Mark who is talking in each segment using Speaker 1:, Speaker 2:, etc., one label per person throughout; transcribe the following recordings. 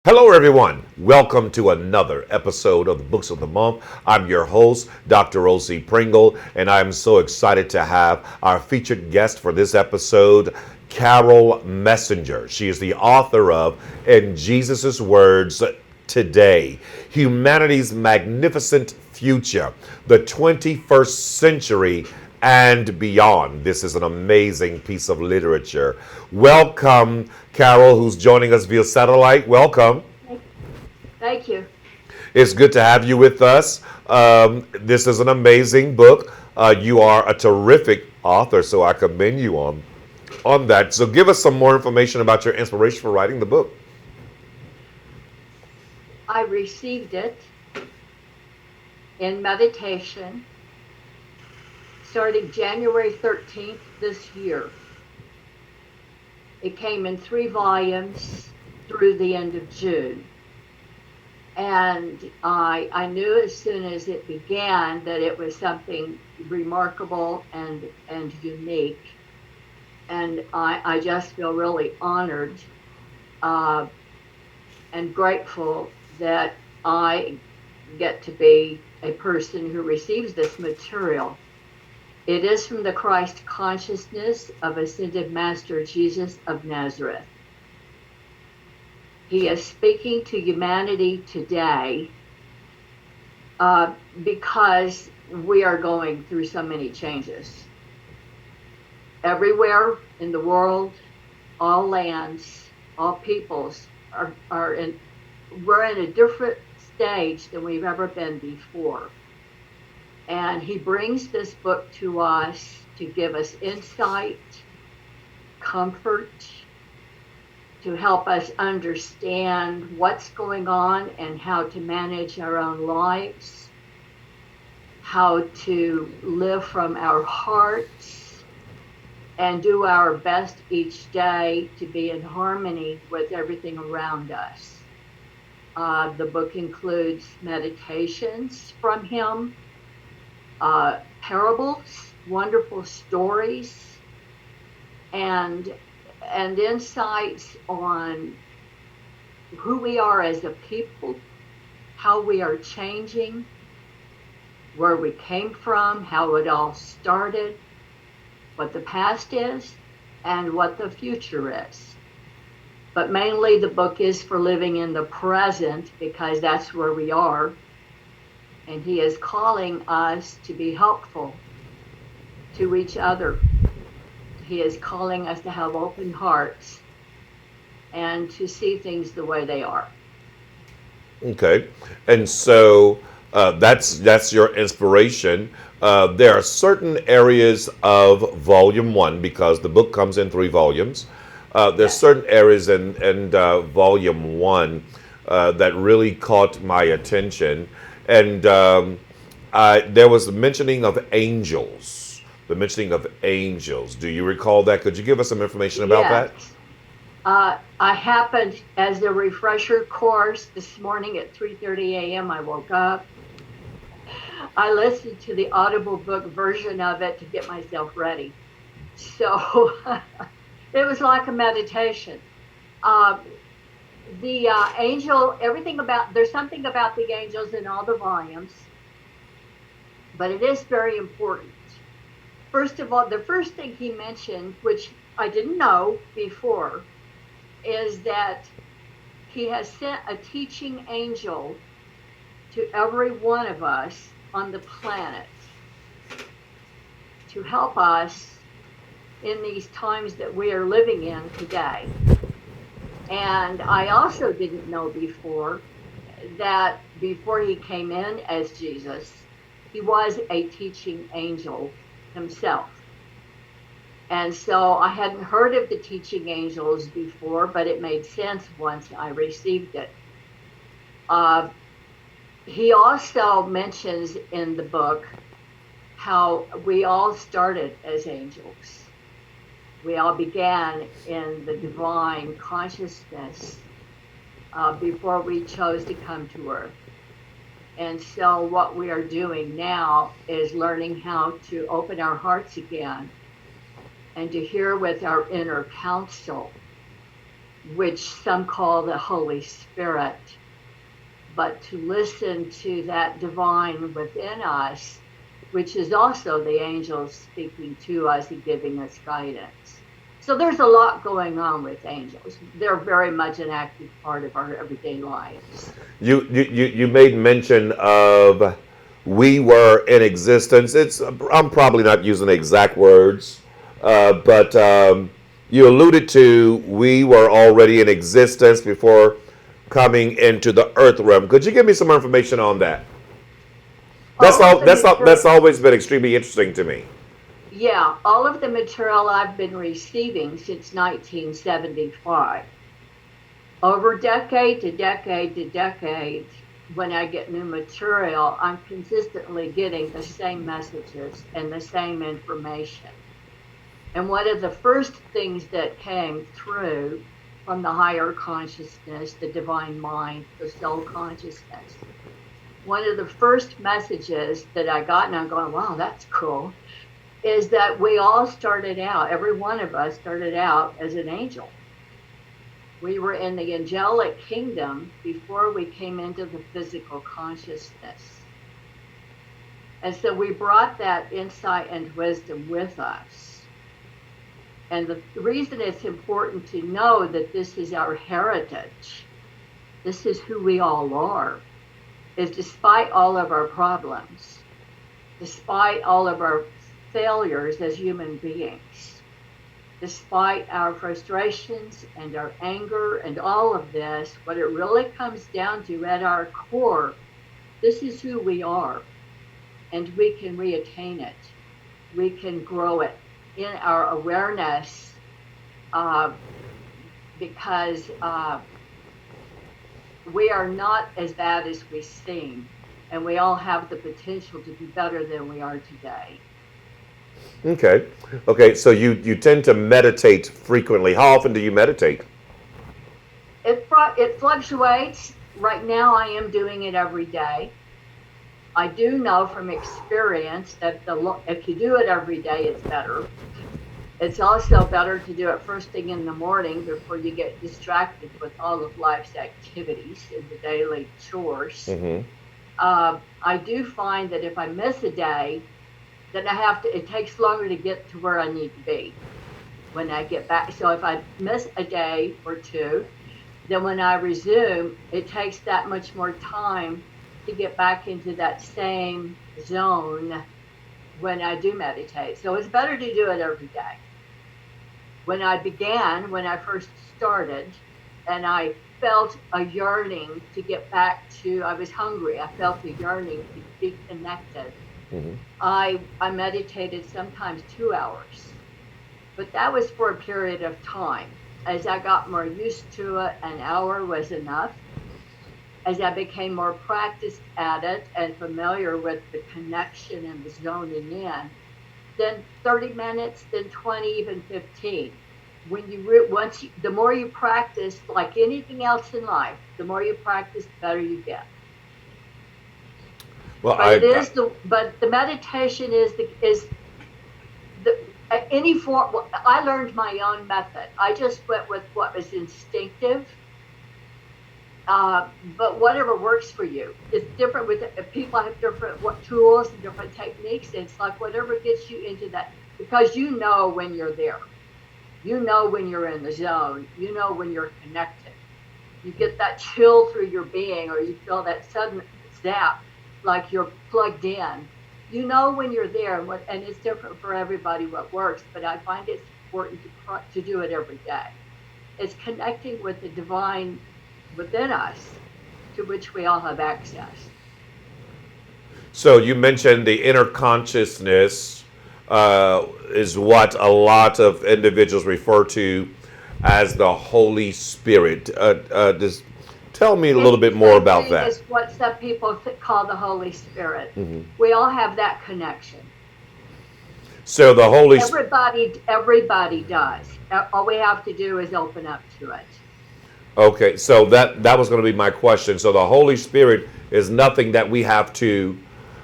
Speaker 1: Hello, everyone. Welcome to another episode of the Books of the Month. I'm your host, Dr. O.C. Pringle, and I'm so excited to have our featured guest for this episode, Carol Messenger. She is the author of In Jesus' Words Today, Humanity's Magnificent Future, the 21st Century and Beyond. This is an amazing piece of literature. Welcome, Carol, who's joining us via satellite. Welcome.
Speaker 2: Thank you.
Speaker 1: It's good to have you with us. This is an amazing book. You are a terrific author, so I commend you on that. So, give us some more information about your inspiration for writing the book.
Speaker 2: I received it in meditation starting January 13th this year. It came in 3 volumes through the end of June. And I knew as soon as it began that it was something remarkable and unique. And I just feel really honored and grateful that I get to be a person who receives this material. It is from the Christ consciousness of Ascended Master Jesus of Nazareth. He is speaking to humanity today because we are going through so many changes. Everywhere in the world, all lands, all peoples we're in a different stage than we've ever been before. And he brings this book to us to give us insight, comfort, to help us understand what's going on and how to manage our own lives, how to live from our hearts, and do our best each day to be in harmony with everything around us. The book includes meditations from him, parables, wonderful stories, and insights on who we are as a people, how we are changing, where we came from, how it all started, what the past is, and what the future is. But mainly the book is for living in the present because that's where we are. And he is calling us to be helpful to each other. He is calling us to have open hearts and to see things the way they are.
Speaker 1: Okay, and so that's your inspiration. There are certain areas of Volume One because the book comes in 3 volumes. There's
Speaker 2: Yes.
Speaker 1: certain areas in Volume One that really caught my attention, and there was the mentioning of angels. The mentioning of angels. Do you recall that? Could you give us some information about
Speaker 2: Yes.
Speaker 1: that?
Speaker 2: I happened as a refresher course this morning at 3:30 a.m. I woke up. I listened to the Audible book version of it to get myself ready. So it was like a meditation. Uh, the angel, there's something about the angels in all the volumes, but it is very important. First of all, the first thing he mentioned, which I didn't know before, is that he has sent a teaching angel to every one of us on the planet to help us in these times that we are living in today. And I also didn't know before that before he came in as Jesus, he was a teaching angel himself. And so I hadn't heard of the teaching angels before, but it made sense once I received it. Uh, he also mentions in the book how we all started as angels. We all began in the divine consciousness before we chose to come to Earth. And so what we are doing now is learning how to open our hearts again and to hear with our inner counsel which some call the Holy Spirit, but to listen to that divine within us, which is also the angels speaking to us and giving us guidance. So there's a lot going on with angels. They're very much an active part of our everyday lives.
Speaker 1: You made mention of we were in existence. I'm probably not using the exact words, but you alluded to we were already in existence before coming into the earth realm. Could you give me some more information on that? That's always been extremely interesting to me.
Speaker 2: Yeah, all of the material I've been receiving since 1975, over decade to decade to decade, when I get new material, I'm consistently getting the same messages and the same information. And one of the first things that came through from the higher consciousness, the divine mind, the soul consciousness, one of the first messages that I got, and I'm going, wow, that's cool, is that we all started out, every one of us started out as an angel. We were in the angelic kingdom before we came into the physical consciousness. And so we brought that insight and wisdom with us. And the reason it's important to know that this is our heritage, this is who we all are, is despite all of our problems, despite all of our failures as human beings, despite our frustrations and our anger and all of this, what it really comes down to at our core, this is who we are, and we can reattain it. We can grow it in our awareness because we are not as bad as we seem, and we all have the potential to be better than we are today.
Speaker 1: Okay. So you tend to meditate frequently. How often do you meditate?
Speaker 2: It fluctuates. Right now, I am doing it every day. I do know from experience that if you do it every day, it's better. It's also better to do it first thing in the morning before you get distracted with all of life's activities and the daily chores.
Speaker 1: Mm-hmm.
Speaker 2: I do find that if I miss a day, then it takes longer to get to where I need to be when I get back. So if I miss a day or two, then when I resume, it takes that much more time to get back into that same zone when I do meditate. So it's better to do it every day. When I first started, and I felt a yearning to get back to, I was hungry. I felt a yearning to be connected.
Speaker 1: Mm-hmm.
Speaker 2: I meditated sometimes 2 hours, but that was for a period of time. As I got more used to it, an hour was enough. As I became more practiced at it and familiar with the connection and the zoning in, then 30 minutes, then 20, even 15. When the more you practice, like anything else in life, the more you practice, the better you get.
Speaker 1: Well,
Speaker 2: but the meditation is any form. I learned my own method. I just went with what was instinctive. But whatever works for you. It's different with people have different tools and different techniques. It's like whatever gets you into that, because you know when you're there. You know when you're in the zone. You know when you're connected. You get that chill through your being, or you feel that sudden zap, like you're plugged in. You know when you're there, and it's different for everybody what works, but I find it's important to do it every day. It's connecting with the divine within us, to which we all have access.
Speaker 1: So you mentioned the inner consciousness is what a lot of individuals refer to as the Holy Spirit. Just tell me a little bit more about that.
Speaker 2: It's what some people call the Holy Spirit.
Speaker 1: Mm-hmm.
Speaker 2: We all have that connection.
Speaker 1: So the Holy
Speaker 2: everybody does. All we have to do is open up to it.
Speaker 1: Okay, so that was going to be my question. So the Holy Spirit is nothing that we have to,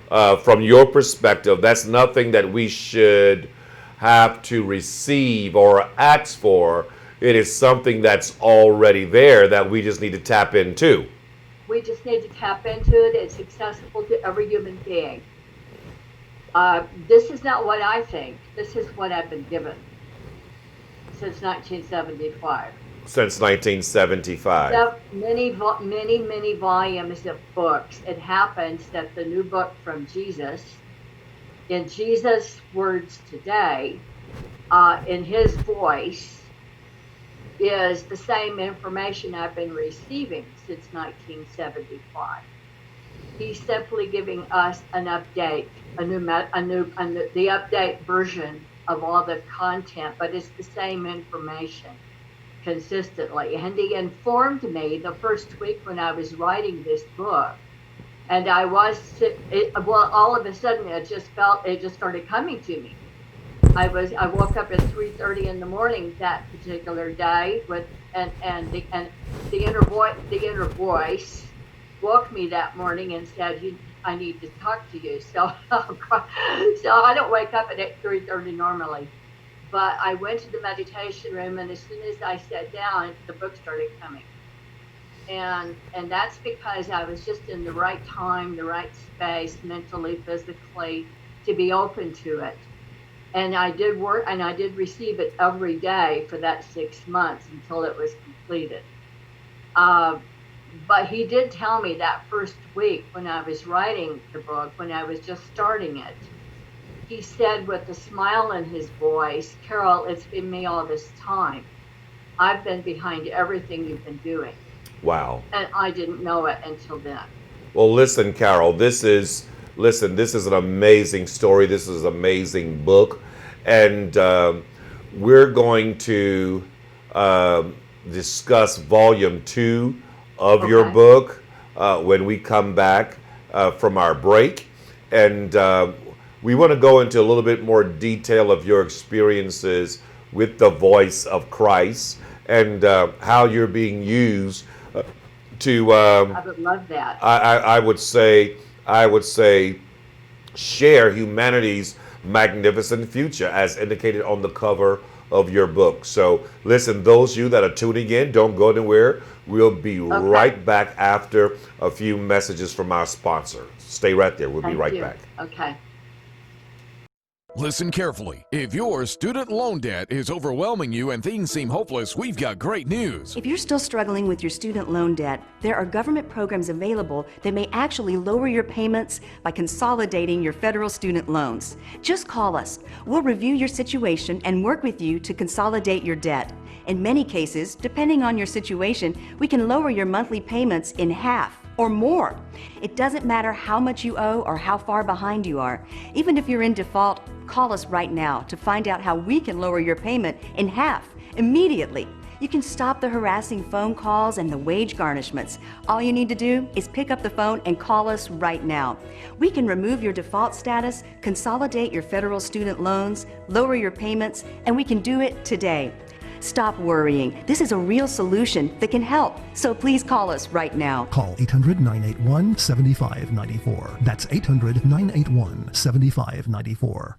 Speaker 1: from your perspective, that's nothing that we should have to receive or ask for. It is something that's already there that we just need to tap into.
Speaker 2: We just need to tap into it. It's accessible to every human being. This is not what I think. This is what I've been given since 1975.
Speaker 1: Since 1975.
Speaker 2: So many volumes of books. It happens that the new book from Jesus, in Jesus' words today, in his voice, is the same information I've been receiving since 1975. He's simply giving us an update, the update version of all the content, but it's the same information consistently. And he informed me the first week when I was writing this book, and I was all of a sudden it just started coming to me. I woke up at 3:30 in the morning that particular day and the inner voice woke me that morning and said, I need to talk to you. So I don't wake up at 3:30 normally, but I went to the meditation room, and as soon as I sat down, the book started coming. And that's because I was just in the right time, the right space, mentally, physically, to be open to it. And I did work, and I did receive it every day for that 6 months until it was completed. But he did tell me that first week when I was writing the book, when I was just starting it, he said with a smile in his voice, Carol, it's been me all this time. I've been behind everything you've been doing.
Speaker 1: Wow.
Speaker 2: And I didn't know it until then.
Speaker 1: Well, listen, Carol, this is an amazing story. This is an amazing book. And we're going to discuss volume 2 of your book when we come back from our break. And we want to go into a little bit more detail of your experiences with the voice of Christ and how you're being used to
Speaker 2: I would love that.
Speaker 1: I would say share humanity's magnificent future as indicated on the cover of your book. So listen, those of you that are tuning in, don't go anywhere. We'll be right back after a few messages from our sponsor. Stay right there. We'll be right back.
Speaker 2: Okay.
Speaker 3: Listen carefully. If your student loan debt is overwhelming you and things seem hopeless, we've got great news.
Speaker 4: If you're still struggling with your student loan debt, there are government programs available that may actually lower your payments by consolidating your federal student loans. Just call us. We'll review your situation and work with you to consolidate your debt. In many cases, depending on your situation, we can lower your monthly payments in half or more. It doesn't matter how much you owe or how far behind you are. Even if you're in default, call us right now to find out how we can lower your payment in half immediately. You can stop the harassing phone calls and the wage garnishments. All you need to do is pick up the phone and call us right now. We can remove your default status, consolidate your federal student loans, lower your payments, and we can do it today. Stop worrying. This is a real solution that can help. So please call us right now.
Speaker 5: Call 800-981-7594. That's 800-981-7594.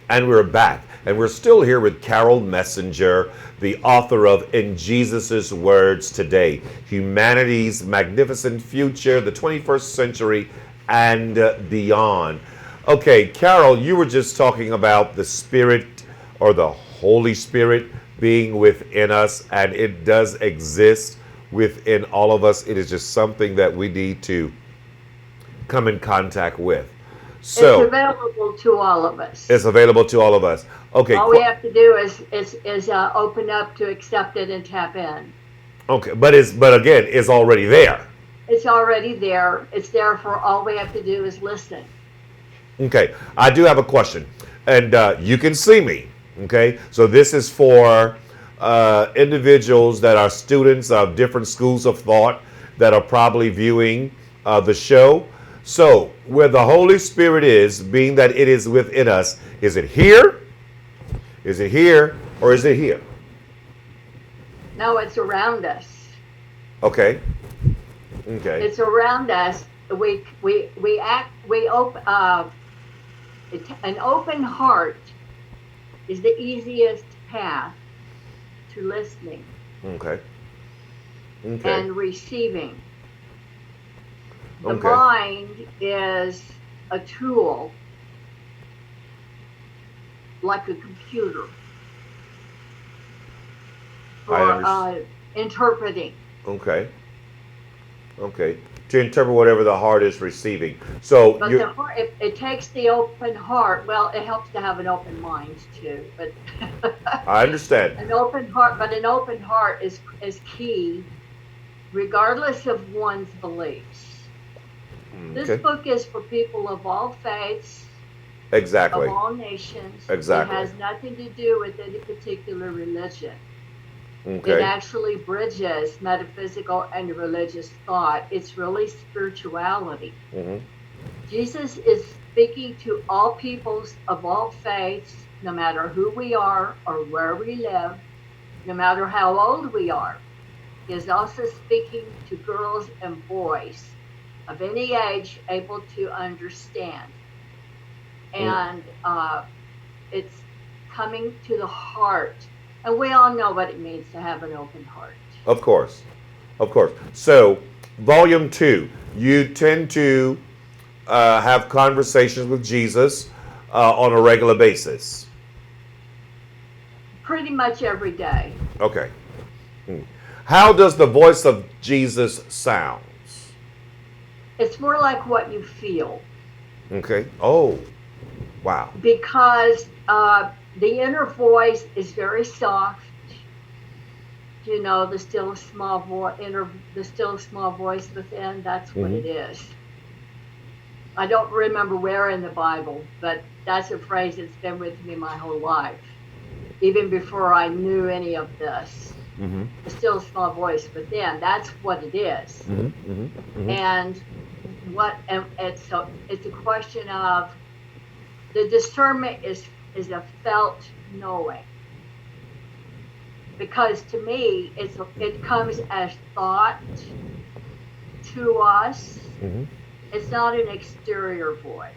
Speaker 1: And we're back. And we're still here with Carol Messenger, the author of In Jesus' Words Today, Humanity's Magnificent Future, the 21st Century and Beyond. Okay, Carol, you were just talking about the Spirit or the Holy Spirit being within us, and it does exist within all of us. It is just something that we need to come in contact with. So
Speaker 2: it's available to all of us.
Speaker 1: It's available to all of us. Okay.
Speaker 2: All we have to do is open up to accept it and tap in.
Speaker 1: Okay, but again, it's already there.
Speaker 2: It's already there. It's there for all we have to do is listen.
Speaker 1: Okay, I do have a question, and you can see me. Okay, so this is for individuals that are students of different schools of thought that are probably viewing the show. So where the Holy Spirit is, being that it is within us, is it here? Is it here? Or is it here?
Speaker 2: No, it's around us.
Speaker 1: Okay. Okay.
Speaker 2: It's around us. An open heart is the easiest path to listening
Speaker 1: Okay. Okay.
Speaker 2: and receiving. The
Speaker 1: Okay.
Speaker 2: mind is a tool, like a computer,
Speaker 1: I
Speaker 2: for
Speaker 1: understand.
Speaker 2: interpreting.
Speaker 1: Okay. Okay. To interpret whatever the heart is receiving. So
Speaker 2: But the heart, it takes the open heart. Well, it helps to have an open mind too. But
Speaker 1: I understand.
Speaker 2: an open heart, but an open heart is key, regardless of one's beliefs. This
Speaker 1: Okay.
Speaker 2: book is for people of all faiths,
Speaker 1: Exactly.
Speaker 2: of all nations.
Speaker 1: Exactly.
Speaker 2: It has nothing to do with any particular religion. It
Speaker 1: Okay.
Speaker 2: actually bridges metaphysical and religious thought. It's really spirituality.
Speaker 1: Hmm.
Speaker 2: Jesus is speaking to all peoples of all faiths, no matter who we are or where we live, no matter how old we are. He is also speaking to girls and boys of any age able to understand. And it's coming to the heart. And we all know what it means to have an open heart.
Speaker 1: Of course. Of course. So, volume 2, you tend to have conversations with Jesus on a regular basis.
Speaker 2: Pretty much every day.
Speaker 1: Okay. How does the voice of Jesus sound?
Speaker 2: It's more like what you feel.
Speaker 1: Okay. Oh, wow.
Speaker 2: Because the inner voice is very soft. You know, the still small voice within. That's what it is. I don't remember where in the Bible, but that's a phrase that's been with me my whole life, even before I knew any of this. The still small voice within. That's what it is. And it's a question of the discernment is a felt knowing. Because to me, it comes as thought to us. It's not an exterior voice.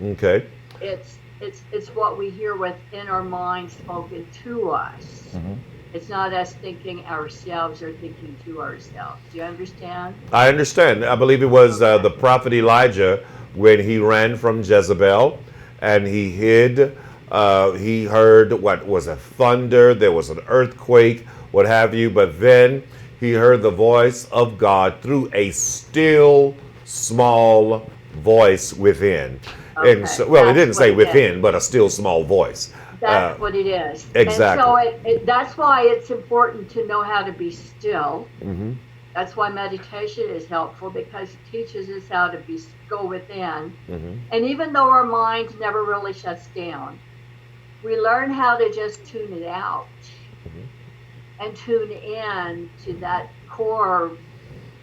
Speaker 1: Okay.
Speaker 2: It's what we hear within our mind spoken to us. It's not us thinking ourselves or thinking to ourselves. Do you understand?
Speaker 1: I understand. I believe it was the prophet Elijah when he ran from Jezebel and he hid. He heard, what was a thunder, there was an earthquake, what have you, but then he heard the voice of God through a still small voice within. And so, well, it didn't say within, but a still small voice.
Speaker 2: That's what it is.
Speaker 1: Exactly.
Speaker 2: And so that's why it's important to know how to be still. That's why meditation is helpful, because it teaches us how to go within. And even though our mind never really shuts down, we learn how to just tune it out and tune in to that core,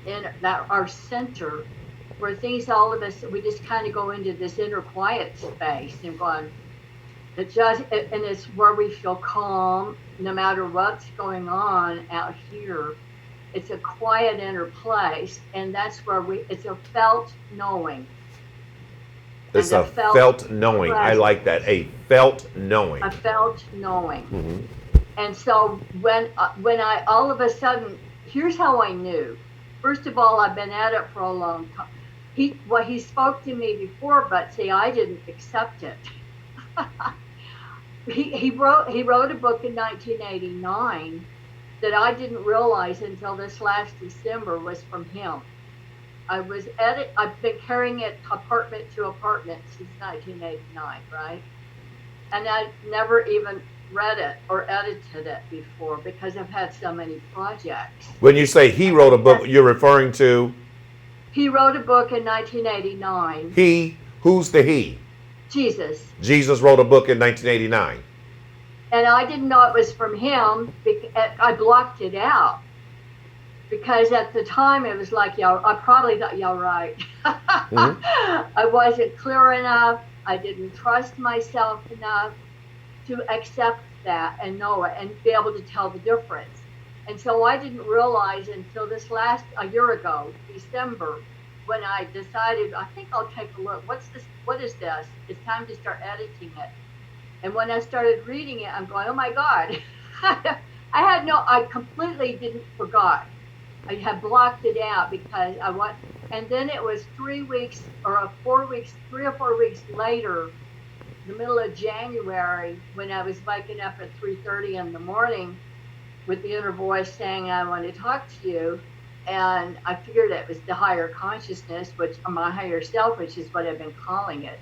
Speaker 2: in that our center, where things all of us, we just kind of go into this inner quiet space and going, and it's where we feel calm no matter what's going on out here. It's a quiet inner place, and that's where it's a felt knowing.
Speaker 1: It's a felt knowing. I like that. A felt knowing.
Speaker 2: A felt knowing. And so when I all of a sudden, here's how I knew. First of all, I've been at it for a long time. He spoke to me before, but see, I didn't accept it. He wrote a book in 1989 that I didn't realize until this last December was from him. I've been carrying it apartment to apartment since 1989, right? And I never even read it or edited it before because I've had so many projects.
Speaker 1: When you say he wrote a book, you're referring to?
Speaker 2: He wrote a book in 1989.
Speaker 1: He? Who's the he?
Speaker 2: Jesus.
Speaker 1: Jesus wrote a book in 1989.
Speaker 2: And I didn't know it was from him. I blocked it out. Because at the time it was like, I probably thought, y'all right. I wasn't clear enough. I didn't trust myself enough to accept that and know it and be able to tell the difference. And so I didn't realize until a year ago, December, when I decided, I think I'll take a look. What is this? It's time to start editing it. And when I started reading it, I'm going, oh my God, I I completely didn't forgot. I had blocked it out because I want, and then it was 3 weeks or 4 weeks, 3 or 4 weeks later, the middle of January, when I was waking up at 3:30 in the morning with the inner voice saying, I want to talk to you. And I figured it was the higher consciousness, which my higher self, which is what I've been calling it.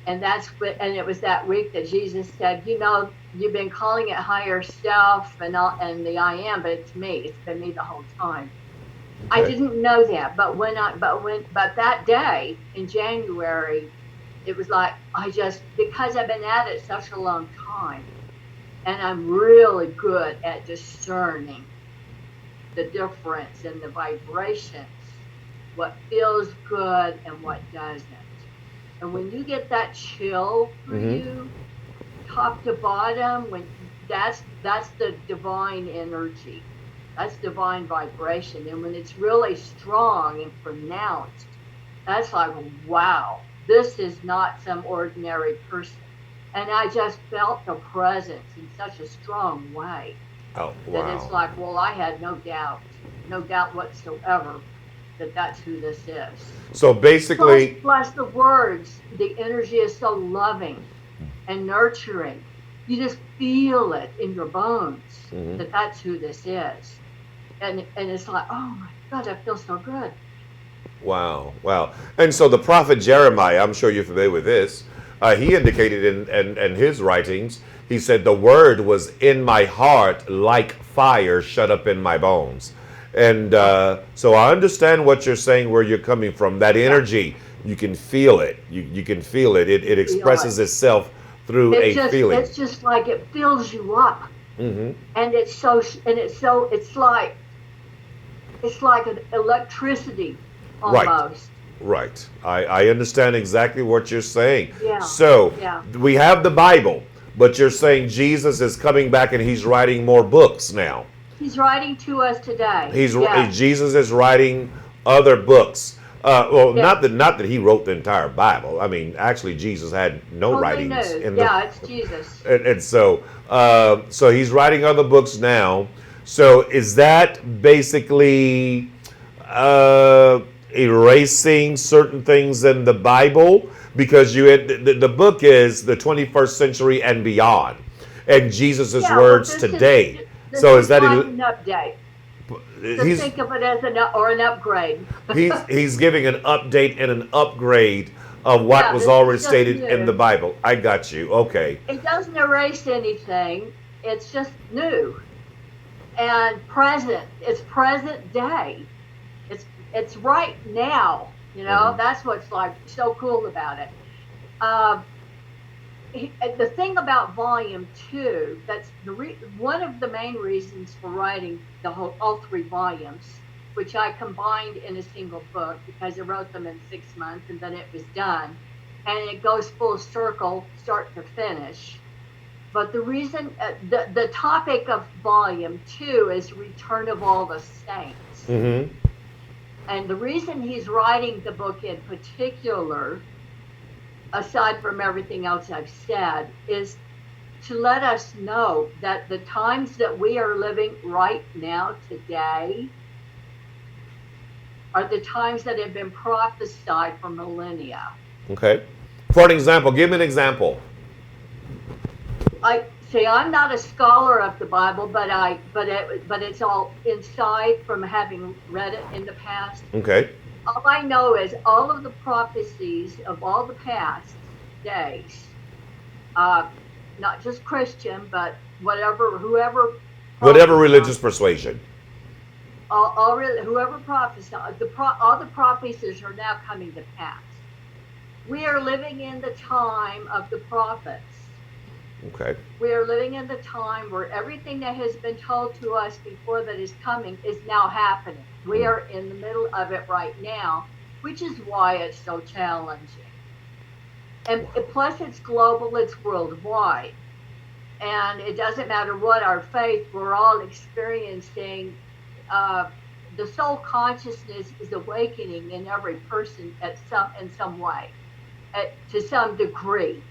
Speaker 2: And and it was that week that Jesus said, you've been calling it higher self and the I am, but it's me. It's been me the whole time. Okay. I didn't know that, but that day in January, it was like because I've been at it such a long time, and I'm really good at discerning the difference in the vibrations, what feels good and what doesn't. And when you get that chill through you, top to bottom, that's the divine energy. That's divine vibration. And when it's really strong and pronounced, that's like, wow, this is not some ordinary person. And I just felt the presence in such a strong way.
Speaker 1: Oh, wow.
Speaker 2: That it's like, well, I had no doubt whatsoever that that's who this is.
Speaker 1: So basically,
Speaker 2: plus the words, the energy is so loving and nurturing. You just feel it in your bones that that's who this is, and it's like, oh my God, I feel so good.
Speaker 1: Wow. And so the prophet Jeremiah, I'm sure you're familiar with this. He indicated in his writings, he said, the word was in my heart like fire shut up in my bones. And so I understand what you're saying, where you're coming from. That energy, you can feel it. You can feel it. It expresses itself through a feeling.
Speaker 2: It's just like it fills you up, and it's like an electricity almost.
Speaker 1: Right. I understand exactly what you're saying.
Speaker 2: Yeah.
Speaker 1: So we have the Bible, but you're saying Jesus is coming back and he's writing more books now.
Speaker 2: He's writing to us today.
Speaker 1: Jesus is writing other books. Not that he wrote the entire Bible. I mean, actually, Jesus had no writings.
Speaker 2: It's Jesus.
Speaker 1: And so he's writing other books now. So is that basically erasing certain things in the Bible? Because the book is the 21st century and beyond, and Jesus' words today. So is that
Speaker 2: an update? Think of it as an upgrade.
Speaker 1: he's giving an update and an upgrade of what was already stated in the Bible. I got you. Okay.
Speaker 2: It doesn't erase anything. It's just new and present. It's present day. It's right now. That's what's like so cool about it. The thing about Volume 2, that's one of the main reasons for writing all 3 volumes, which I combined in a single book because I wrote them in 6 months and then it was done. And it goes full circle, start to finish. But the reason, the topic of Volume 2 is Return of All the Saints. And the reason he's writing the book in particular, aside from everything else I've said, is to let us know that the times that we are living right now today are the times that have been prophesied for millennia.
Speaker 1: Okay. For an example, give me an example.
Speaker 2: I'm not a scholar of the Bible, but it's all inside from having read it in the past.
Speaker 1: Okay.
Speaker 2: All I know is all of the prophecies of all the past days, not just Christian, but whatever
Speaker 1: religious persuasion.
Speaker 2: Whoever prophesied, all the prophecies are now coming to pass. We are living in the time of the prophets.
Speaker 1: Okay.
Speaker 2: We are living in the time where everything that has been told to us before that is coming is now happening. We are in the middle of it right now, which is why it's so challenging. And plus it's global, it's worldwide. And it doesn't matter what our faith, we're all experiencing, the soul consciousness is awakening in every person in some way, to some degree.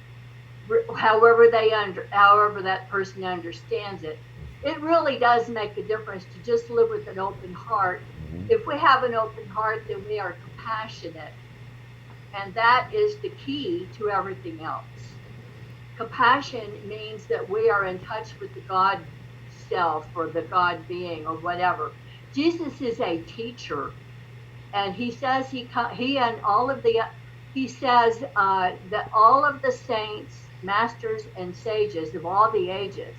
Speaker 2: However that person understands it, it really does make a difference to just live with an open heart. If we have an open heart, then we are compassionate. And that is the key to everything else. Compassion means that we are in touch with the God self or the God being or whatever. Jesus is a teacher, and he says he says that all of the saints, masters, and sages of all the ages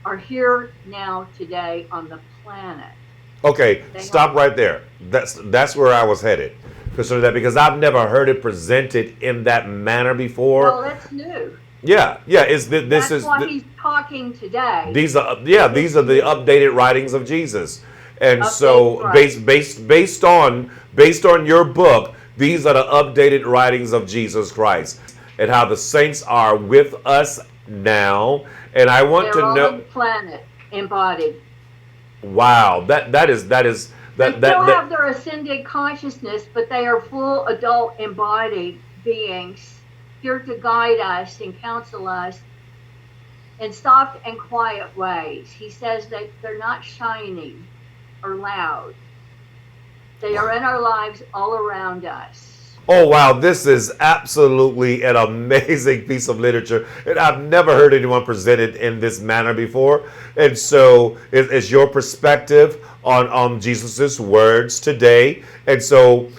Speaker 2: are here now today on the planet.
Speaker 1: Okay, stop right there. That's where I was headed. Consider that, because I've never heard it presented in that manner before.
Speaker 2: Well, that's new.
Speaker 1: Yeah.
Speaker 2: That's why he's talking today.
Speaker 1: These are the updated writings of Jesus, and so
Speaker 2: right.
Speaker 1: based on your book, these are the updated writings of Jesus Christ and how the saints are with us now. And I want
Speaker 2: They're
Speaker 1: to
Speaker 2: all
Speaker 1: know
Speaker 2: on the planet embodied.
Speaker 1: Wow, that is
Speaker 2: They still have their ascended consciousness, but they are full adult embodied beings here to guide us and counsel us in soft and quiet ways. He says that they're not shiny or loud. They are in our lives all around us.
Speaker 1: Oh, wow, this is absolutely an amazing piece of literature. And I've never heard anyone present it in this manner before. And so it's your perspective on Jesus's words today. And so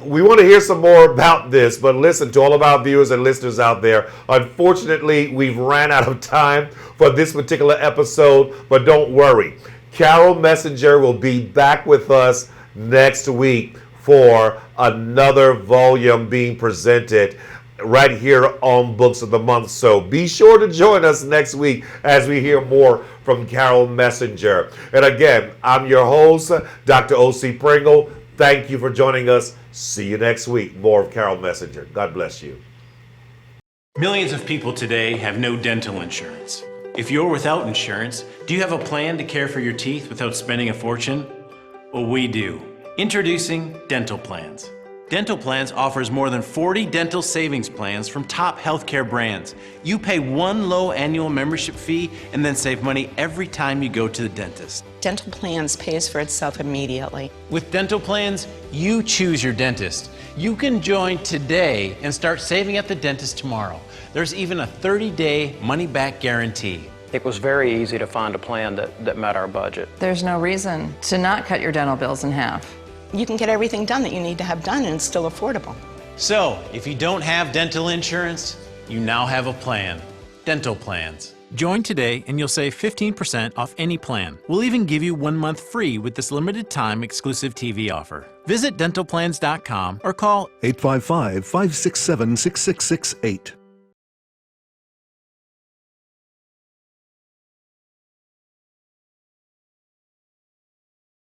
Speaker 1: we want to hear some more about this, but listen to all of our viewers and listeners out there. Unfortunately, we've ran out of time for this particular episode, but don't worry. Carol Messenger will be back with us next week for another volume being presented right here on Books of the Month. So be sure to join us next week as we hear more from Carol Messenger. And again, I'm your host, Dr. O.C. Pringle. Thank you for joining us. See you next week. More of Carol Messenger. God bless you.
Speaker 5: Millions of people today have no dental insurance. If you're without insurance, do you have a plan to care for your teeth without spending a fortune? Well, we do. Introducing Dental Plans. Dental Plans offers more than 40 dental savings plans from top healthcare brands. You pay one low annual membership fee and then save money every time you go to the dentist.
Speaker 6: Dental Plans pays for itself immediately.
Speaker 5: With Dental Plans, you choose your dentist. You can join today and start saving at the dentist tomorrow. There's even a 30-day money-back guarantee.
Speaker 7: It was very easy to find a plan that met our budget.
Speaker 8: There's no reason to not cut your dental bills in half.
Speaker 6: You can get everything done that you need to have done, and it's still affordable.
Speaker 5: So, if you don't have dental insurance, you now have a plan. Dental Plans. Join today and you'll save 15% off any plan. We'll even give you 1 month free with this limited time exclusive TV offer. Visit dentalplans.com or call
Speaker 9: 855-567-6668.